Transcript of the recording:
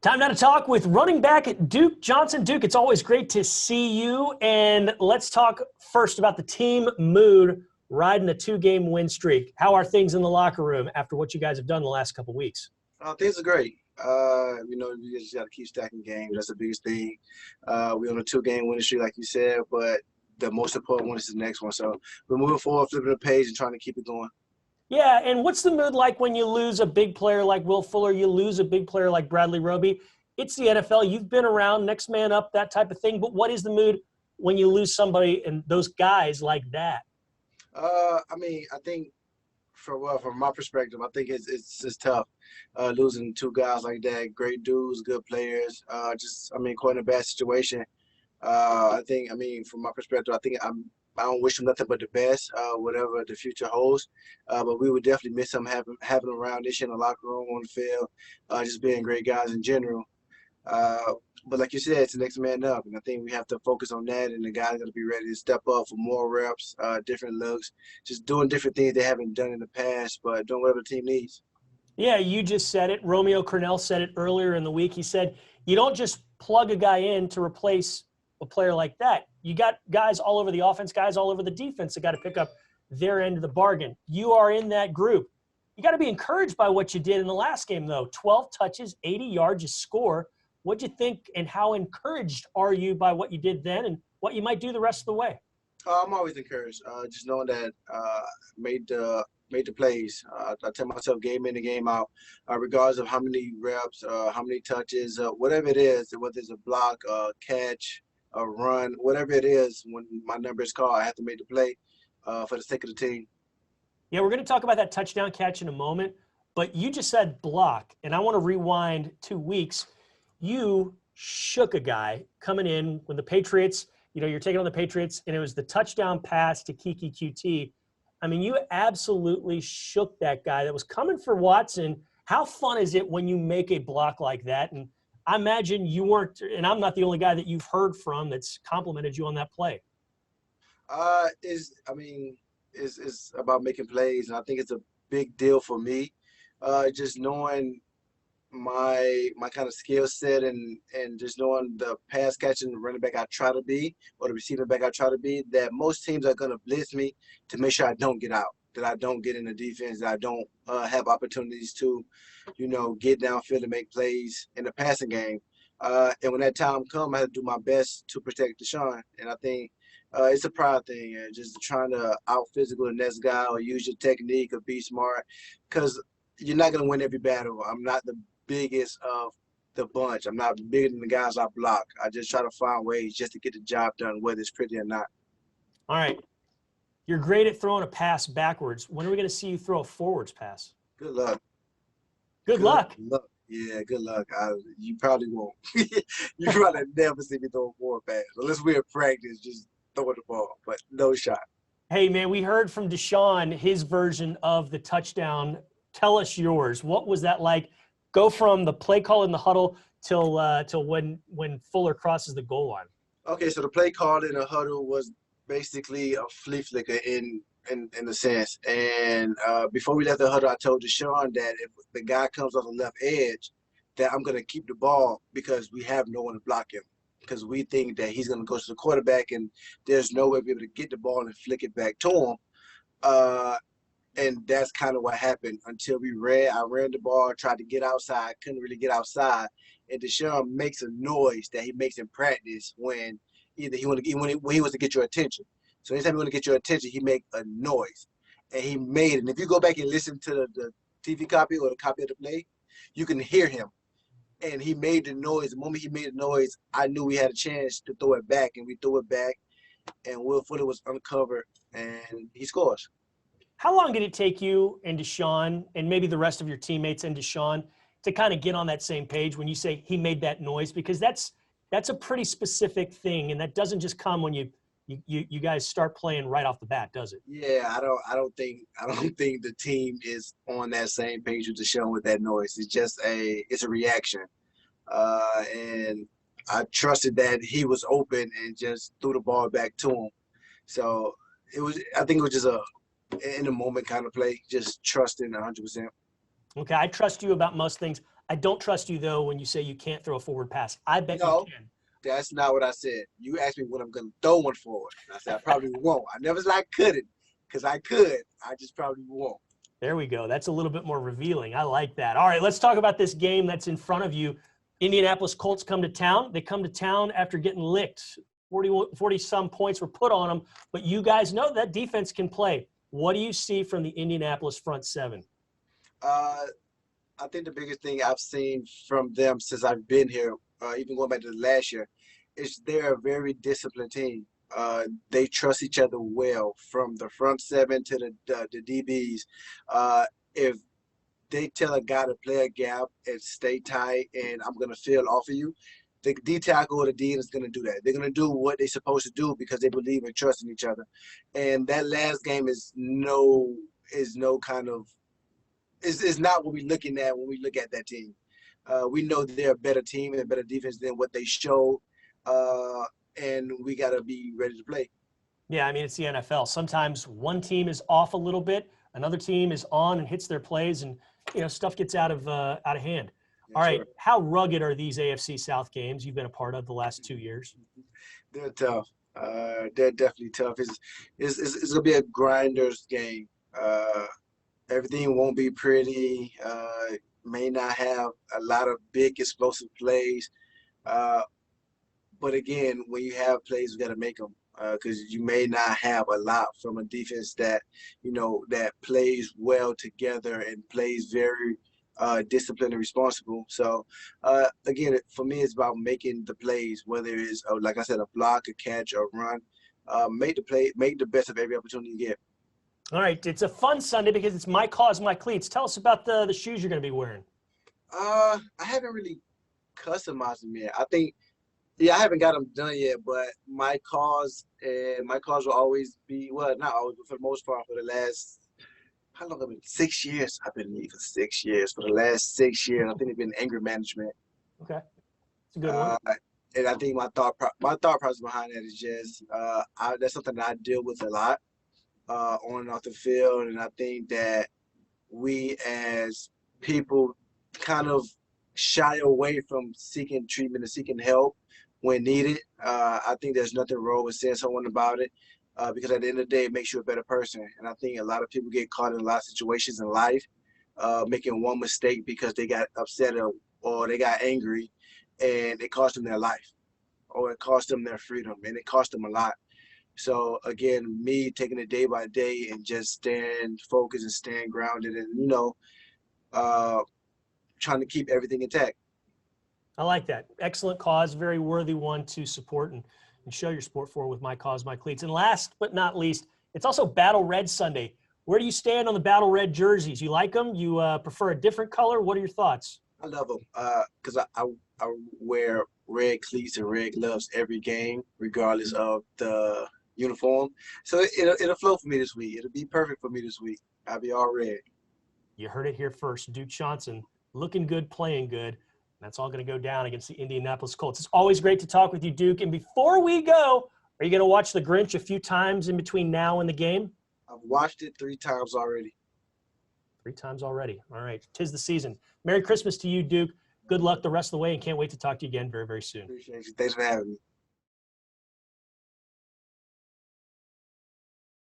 Time now to talk with running back Duke Johnson. Duke, it's always great to see you. And let's talk first about the team mood riding a 2-game win streak. How are things in the locker room after what you guys have done the last couple weeks? Things are great. We just got to keep stacking games. That's the biggest thing. We're on a 2-game winning streak, like you said, but the most important one is the next one. So we're moving forward, flipping the page, and trying to keep it going. Yeah, and what's the mood like when you lose a big player like Will Fuller, you lose a big player like Bradley Roby? It's the NFL. You've been around, next man up, that type of thing. But what is the mood when you lose somebody and those guys like that? I think from my perspective, I think it's tough losing two guys like that. Great dudes, good players. Caught in a bad situation. From my perspective, I don't wish him nothing but the best, whatever the future holds. But we would definitely miss him having him around this year in the locker room, on the field, just being great guys in general. But like you said, it's the next man up, and I think we have to focus on that. And the guys got to be ready to step up for more reps, different looks, just doing different things they haven't done in the past, but doing whatever the team needs. Yeah, you just said it. Romeo Cornell said it earlier in the week. He said, you don't just plug a guy in to replace a player like that. You got guys all over the offense, guys all over the defense that got to pick up their end of the bargain. You are in that group. You got to be encouraged by what you did in the last game, though. 12 touches, 80 yards, you score. What'd you think, and how encouraged are you by what you did then and what you might do the rest of the way? I'm always encouraged, just knowing that made the plays. I tell myself game in and game out, regardless of how many reps, how many touches, whatever it is, whether it's a block, a catch, a run, whatever it is, when my number is called, I have to make the play for the sake of the team. Yeah, we're going to talk about that touchdown catch in a moment, but you just said block, and I want to rewind 2 weeks. You shook a guy coming in when the Patriots, you're taking on the Patriots, and it was the touchdown pass to Kiki QT. I mean, you absolutely shook that guy that was coming for Watson. How fun is it when you make a block like that? And I imagine you weren't, and I'm not the only guy that you've heard from that's complimented you on that play. It's about making plays, and I think it's a big deal for me. Just knowing my kind of skill set and just knowing the pass catching running back I try to be, or the receiving back I try to be, that most teams are going to blitz me to make sure I don't get out, that I don't get in the defense, that I don't have opportunities to, get downfield and make plays in the passing game. And when that time comes, I have to do my best to protect Deshaun. And I think it's a pride thing, and just trying to out-physical the next guy or use your technique or be smart, because you're not going to win every battle. I'm not the biggest of the bunch. I'm not bigger than the guys I block. I just try to find ways just to get the job done, whether it's pretty or not. All right. You're great at throwing a pass backwards. When are we going to see you throw a forwards pass? Good luck. Good luck. Yeah, good luck. You probably won't. You probably never see me throw a forward pass. Unless we're in practice, just throwing the ball, but no shot. Hey, man, we heard from Deshaun, his version of the touchdown. Tell us yours. What was that like? Go from the play call in the huddle till when Fuller crosses the goal line. Okay, so the play call in the huddle was basically a flea flicker in a sense. And before we left the huddle, I told Deshaun that if the guy comes on the left edge, that I'm going to keep the ball because we have no one to block him. Because we think that he's going to go to the quarterback and there's no way to be able to get the ball and flick it back to him. And that's kind of what happened until I ran the ball, tried to get outside, couldn't really get outside. And Deshaun makes a noise that he makes in practice when either he wants to get your attention. So anytime he wants to get your attention, he make a noise. And he made it. And if you go back and listen to the TV copy or the copy of the play, you can hear him. And he made the noise. The moment he made the noise, I knew we had a chance to throw it back. And we threw it back. And Will Fuller was uncovered. And he scores. How long did it take you and Deshaun and maybe the rest of your teammates and Deshaun to kind of get on that same page when you say he made that noise? Because that's a pretty specific thing, and that doesn't just come when you guys start playing right off the bat, does it? Yeah, I don't think the team is on that same page with Deshaun with that noise. It's a reaction, and I trusted that he was open and just threw the ball back to him. So I think it was just a in the moment kind of play, just trusting 100%. Okay, I trust you about most things. I don't trust you, though, when you say you can't throw a forward pass. I bet you No, can. that's not what I said. You asked me when I'm going to throw one forward. And I said, I probably won't. I never said I couldn't, because I could. I just probably won't. There we go. That's a little bit more revealing. I like that. All right, let's talk about this game that's in front of you. Indianapolis Colts come to town. They come to town after getting licked. 40-some points were put on them, but you guys know that defense can play. What do you see from the Indianapolis front seven? I think the biggest thing I've seen from them since I've been here, even going back to last year, is they're a very disciplined team. They trust each other well, from the front seven to the DBs. If they tell a guy to play a gap and stay tight and I'm going to fill off of you, the D tackle or the D is going to do that. They're going to do what they're supposed to do because they believe in trusting each other. And that last game is no kind of is not what we're looking at when we look at that team. We know they're a better team and a better defense than what they showed, and we got to be ready to play. Yeah, I mean, it's the NFL. Sometimes one team is off a little bit, another team is on and hits their plays, and stuff gets out of hand. Yeah, all right, sure. How rugged are these AFC South games you've been a part of the last 2 years? They're tough. They're definitely tough. It's gonna be a grinder's game. Everything won't be pretty. May not have a lot of big explosive plays. But again, when you have plays, you got to make them, because you may not have a lot from a defense that that plays well together and plays very disciplined and responsible. So again, for me, it's about making the plays, whether it's like I said, a block, a catch, or a run. Make the best of every opportunity you get. All right, it's a fun Sunday because it's My Cause, My Cleats. Tell us about the shoes you're going to be wearing. I haven't really customized them yet. I think, yeah, I haven't got them done yet, but my cause will always be, well, not always, but for the most part, for the last, how long have it been? 6 years. I've been leaving for 6 years. For the last 6 years, I think it's been anger management. Okay, it's a good one. And I think my thought process behind that is just that's something that I deal with a lot on and off the field, and I think that we as people kind of shy away from seeking treatment and seeking help when needed. I think there's nothing wrong with saying someone about it, because at the end of the day, it makes you a better person. And I think a lot of people get caught in a lot of situations in life, making one mistake because they got upset or they got angry, and it cost them their life, or it cost them their freedom, and it cost them a lot. So again, me taking it day by day and just staying focused and staying grounded, and trying to keep everything intact. I like that. Excellent cause, very worthy one to support and show your support for with My Cause, My Cleats. And last but not least, it's also Battle Red Sunday. Where do you stand on the Battle Red jerseys? You like them? You prefer a different color? What are your thoughts? I love them because I wear red cleats and red gloves every game, regardless of the uniform. So it'll flow for me this week. It'll be perfect for me this week. I'll be all red. You heard it here first. Duke Johnson, looking good, playing good. That's all going to go down against the Indianapolis Colts. It's always great to talk with you, Duke. And before we go, are you going to watch The Grinch a few times in between now and the game? I've watched it 3 times already. 3 times already. All right. 'Tis the season. Merry Christmas to you, Duke. Good luck the rest of the way, and can't wait to talk to you again very, very soon. Appreciate you. Thanks for having me.